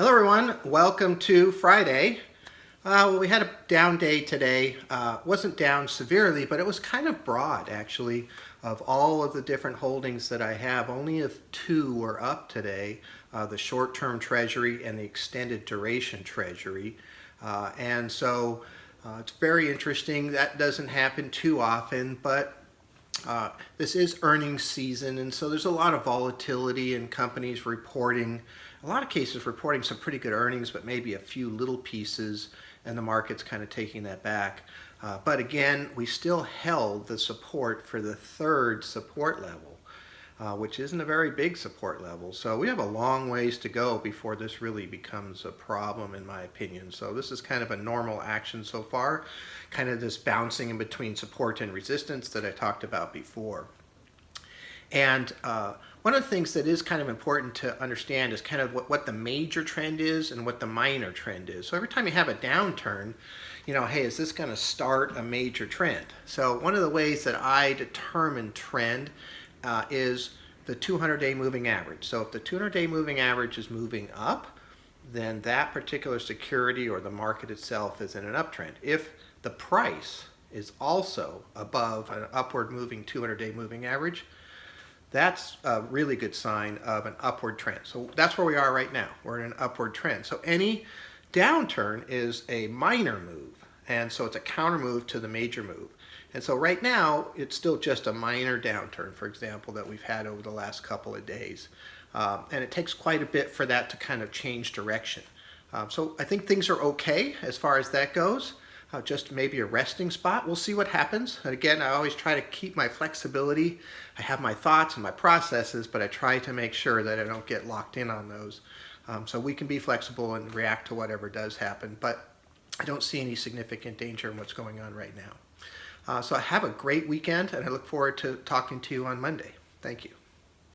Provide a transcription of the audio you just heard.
Hello everyone, welcome to Friday. We had a down day today. Wasn't down severely, but it was kind of broad actually. Of all of the different holdings that I have, only if two were up today, the short-term treasury and the extended duration treasury. It's very interesting. That doesn't happen too often, but this is earnings season, and so there's a lot of volatility in companies reporting, a lot of cases reporting some pretty good earnings, but maybe a few little pieces, and the market's kind of taking that back. But again, we still held the support for the third support level, which isn't a very big support level. So we have a long ways to go before this really becomes a problem, in my opinion. So this is kind of a normal action so far, kind of this bouncing in between support and resistance that I talked about before. And one of the things that is kind of important to understand is kind of what the major trend is and what the minor trend is. So every time you have a downturn, hey, is this going to start a major trend? So one of the ways that I determine trend is the 200-day moving average. So if the 200-day moving average is moving up, then that particular security or the market itself is in an uptrend. If the price is also above an upward moving 200-day moving average, that's a really good sign of an upward trend. So that's where we are right now. We're in an upward trend. So any downturn is a minor move, and so it's a counter move to the major move. And so right now, it's still just a minor downturn, for example, that we've had over the last couple of days. And it takes quite a bit for that to kind of change direction. So I think things are okay as far as that goes. Just maybe a resting spot. We'll see what happens. And again, I always try to keep my flexibility. I have my thoughts and my processes, but I try to make sure that I don't get locked in on those. So we can be flexible and react to whatever does happen, but I don't see any significant danger in what's going on right now. So have a great weekend, and I look forward to talking to you on Monday. Thank you.